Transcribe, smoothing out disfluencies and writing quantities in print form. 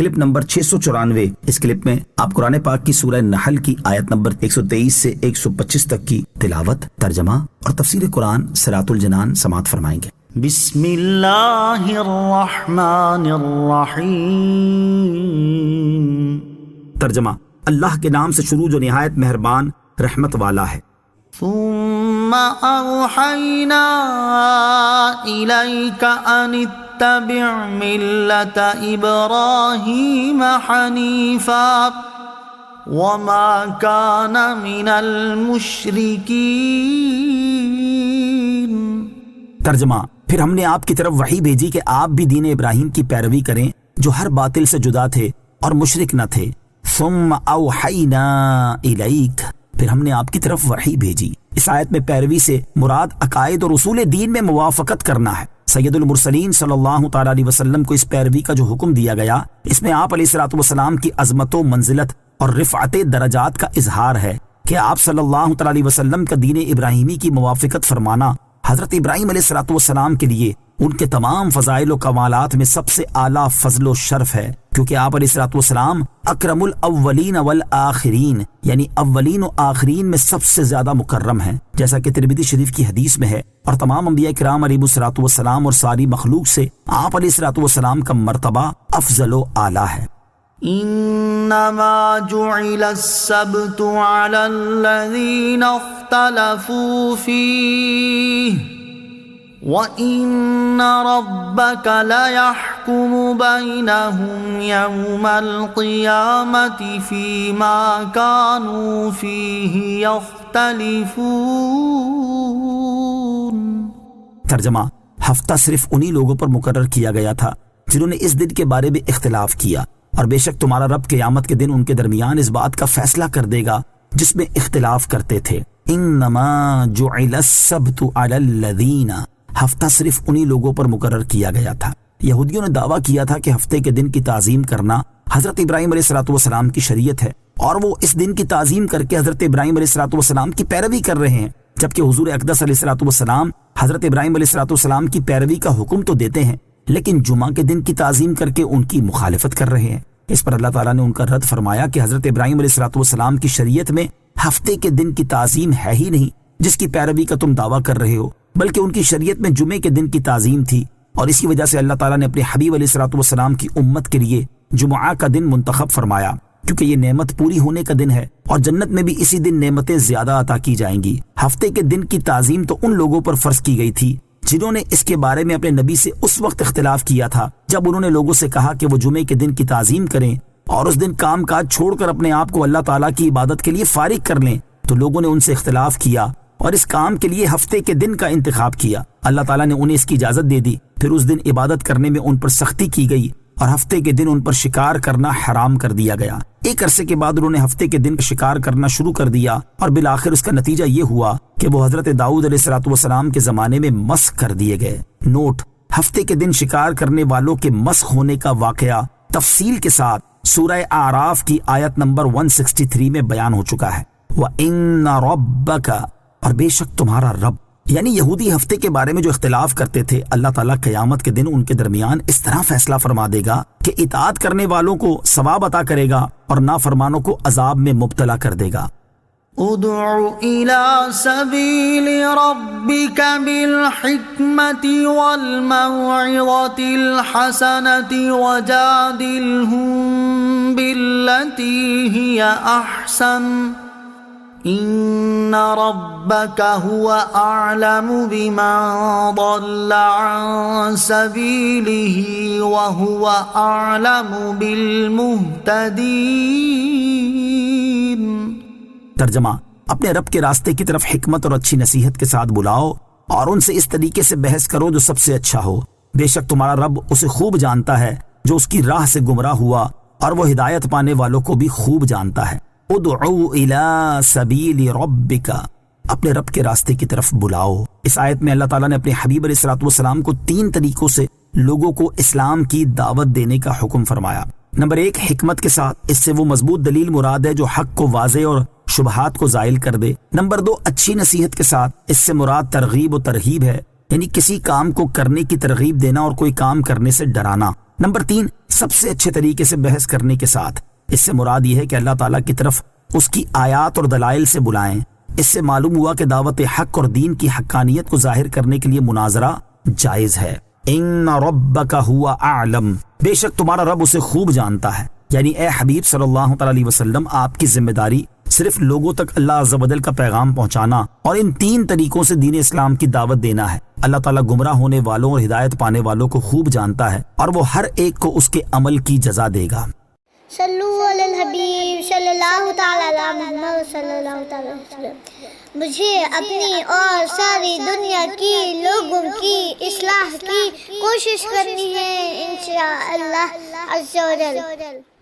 Clip number 694۔ اس clip میں آپ قرآن پاک کی سورہ نحل کی آیت نمبر 123 سے 125 تک کی تلاوت، ترجمہ اور تفسیر قرآن صراط الجنان سماعت فرمائیں گے۔ بسم اللہ الرحمن الرحیم۔ ترجمہ: اللہ کے نام سے شروع جو نہایت مہربان رحمت والا ہے۔ ثم اوحینا الیک ان اتبع ملت ابراہیم حنیفا وما کان من المشرکین۔ ترجمہ: پھر ہم نے آپ کی طرف وحی بھیجی کہ آپ بھی دین ابراہیم کی پیروی کریں جو ہر باطل سے جدا تھے اور مشرک نہ تھے۔ ثم اوحینا الیک، پھر ہم نے آپ کی طرف وحی بھیجی۔ اس آیت میں پیروی سے مراد عقائد اور اصول دین میں موافقت کرنا ہے۔ سید المرسلین صلی اللہ تعالی علیہ وسلم کو اس پیروی کا جو حکم دیا گیا، اس میں آپ علیہ الصلوۃ والسلام کی عظمت و منزلت اور رفعت درجات کا اظہار ہے کہ آپ صلی اللہ تعالی علیہ وسلم کا دین ابراہیمی کی موافقت فرمانا حضرت ابراہیم علیہ الصلوۃ والسلام کے لیے ان کے تمام فضائل و کمالات میں سب سے اعلیٰ فضل و شرف ہے، کیونکہ آپ علیہ الصلوۃ والسلام اکرم الاولین والآخرین، یعنی اولین و آخرین میں سب سے زیادہ مکرم ہیں، جیسا کہ ترمذی شریف کی حدیث میں ہے۔ اور تمام انبیاء کرام علیہ الصلوۃ والسلام اور ساری مخلوق سے آپ علیہ الصلوۃ والسلام کا مرتبہ افضل و اعلیٰ ہے۔ انما جعل السبت على الذين اختلفوا فيه وَإِنَّ رَبَّكَ لَيَحْكُمُ بَيْنَهُمْ يَوْمَ الْقِيَامَةِ فِيمَا كَانُوا فِيهِ يَخْتَلِفُونَ۔ ترجمہ: ہفتہ صرف انہی لوگوں پر مقرر کیا گیا تھا جنہوں نے اس دن کے بارے میں اختلاف کیا، اور بے شک تمہارا رب قیامت کے دن ان کے درمیان اس بات کا فیصلہ کر دے گا جس میں اختلاف کرتے تھے۔ انما جعل السبت علی الذین، ہفتہ صرف انہی لوگوں پر مقرر کیا گیا تھا۔ یہودیوں نے دعویٰ کیا تھا کہ ہفتے کے دن کی تعظیم کرنا حضرت ابراہیم علیہ الصلوۃ والسلام کی شریعت ہے، اور وہ اس دن کی تعظیم کر کے حضرت ابراہیم علیہ الصلوۃ والسلام کی پیروی کر رہے ہیں، جبکہ حضور اقدس علیہ الصلوۃ والسلام حضرت ابراہیم علیہ الصلوۃ والسلام کی پیروی کا حکم تو دیتے ہیں، لیکن جمعہ کے دن کی تعظیم کر کے ان کی مخالفت کر رہے ہیں۔ اس پر اللہ تعالیٰ نے ان کا رد فرمایا کہ حضرت ابراہیم علیہ الصلوۃ والسلام کی شریعت میں ہفتے کے دن کی تعظیم ہے ہی نہیں جس کی پیروی کا تم دعویٰ کر رہے ہو، بلکہ ان کی شریعت میں جمعے کے دن کی تعظیم تھی، اور اسی وجہ سے اللہ تعالیٰ نے اپنے حبیب علیہ الصلوۃ والسلام کی امت کے لیے جمعہ کا دن منتخب فرمایا، کیونکہ یہ نعمت پوری ہونے کا دن ہے، اور جنت میں بھی اسی دن نعمتیں زیادہ عطا کی جائیں گی۔ ہفتے کے دن کی تعظیم تو ان لوگوں پر فرض کی گئی تھی جنہوں نے اس کے بارے میں اپنے نبی سے اس وقت اختلاف کیا تھا جب انہوں نے لوگوں سے کہا کہ وہ جمعے کے دن کی تعظیم کریں اور اس دن کام کاج چھوڑ کر اپنے آپ کو اللہ تعالیٰ کی عبادت کے لیے فارغ کر لیں، تو لوگوں نے ان سے اختلاف کیا اور اس کام کے لیے ہفتے کے دن کا انتخاب کیا۔ اللہ تعالیٰ نے انہیں اس کی اجازت دے دی، پھر اس دن عبادت کرنے میں ان پر سختی کی گئی اور ہفتے کے دن ان پر شکار کرنا حرام کر دیا گیا۔ ایک عرصے کے بعد انہوں نے ہفتے کے دن شکار کرنا شروع کر دیا، اور بالآخر اس کا نتیجہ یہ ہوا کہ وہ حضرت داؤد علیہ الصلوۃ والسلام کے زمانے میں مسخ کر دیے گئے۔ نوٹ: ہفتے کے دن شکار کرنے والوں کے مسخ ہونے کا واقعہ تفصیل کے ساتھ سورہ اعراف کی آیت نمبر 163 میں بیان ہو چکا ہے۔ وَإِنَّ رَبَّكَ، اور بے شک تمہارا رب، یعنی یہودی ہفتے کے بارے میں جو اختلاف کرتے تھے، اللہ تعالیٰ قیامت کے دن ان کے درمیان اس طرح فیصلہ فرما دے گا کہ اطاعت کرنے والوں کو ثواب عطا کرے گا اور نافرمانوں کو عذاب میں مبتلا کر دے گا۔ ادع الى سبیل ربک بالحکمت والموعظۃ الحسنۃ وجادلہم باللتی ہی احسن ان ربک هو اعلم بمن ضل عن سبیلہ وهو اعلم بالمہتدین۔ ترجمہ: اپنے رب کے راستے کی طرف حکمت اور اچھی نصیحت کے ساتھ بلاؤ اور ان سے اس طریقے سے بحث کرو جو سب سے اچھا ہو، بے شک تمہارا رب اسے خوب جانتا ہے جو اس کی راہ سے گمراہ ہوا، اور وہ ہدایت پانے والوں کو بھی خوب جانتا ہے۔ ادعو الی سبیل ربک، اپنے رب کے راستے کی طرف بلاؤ۔ اس آیت میں اللہ تعالیٰ نے اپنے حبیب علیہ الصلوۃ والسلام کو 3 طریقوں سے لوگوں کو اسلام کی دعوت دینے کا حکم فرمایا۔ نمبر 1، حکمت کے ساتھ، اس سے وہ مضبوط دلیل مراد ہے جو حق کو واضح اور شبہات کو زائل کر دے۔ نمبر 2، اچھی نصیحت کے ساتھ، اس سے مراد ترغیب و ترہیب ہے۔ یعنی کسی کام کو کرنے کی ترغیب دینا اور کوئی کام کرنے سے ڈرانا۔ نمبر 3، سب سے اچھے طریقے سے بحث کرنے کے ساتھ۔ اس سے مراد یہ ہے کہ اللہ تعالیٰ کی طرف اس کی آیات اور دلائل سے بلائیں۔ اس سے معلوم ہوا کہ دعوت حق اور دین کی حقانیت کو ظاہر کرنے کے لیے مناظرہ جائز ہے۔ ان ربک هو اعلم، بے شک تمہارا رب اسے خوب جانتا ہے۔ یعنی اے حبیب صلی اللہ تعالی علیہ وسلم، آپ کی ذمہ داری صرف لوگوں تک اللہ عز و جل کا پیغام پہنچانا اور ان 3 طریقوں سے دین اسلام کی دعوت دینا ہے۔ اللہ تعالیٰ گمراہ ہونے والوں اور ہدایت پانے والوں کو خوب جانتا ہے اور وہ ہر ایک کو اس کے عمل کی جزا دے گا۔ صلو علی الحبیب صلی اللہ تعالی علی محمد صلی اللہ تعالی علیہ وسلم۔ مجھے اپنی اور ساری دنیا کی لوگوں کی اصلاح کی کوشش کرنی ہے انشاءاللہ عز و جل۔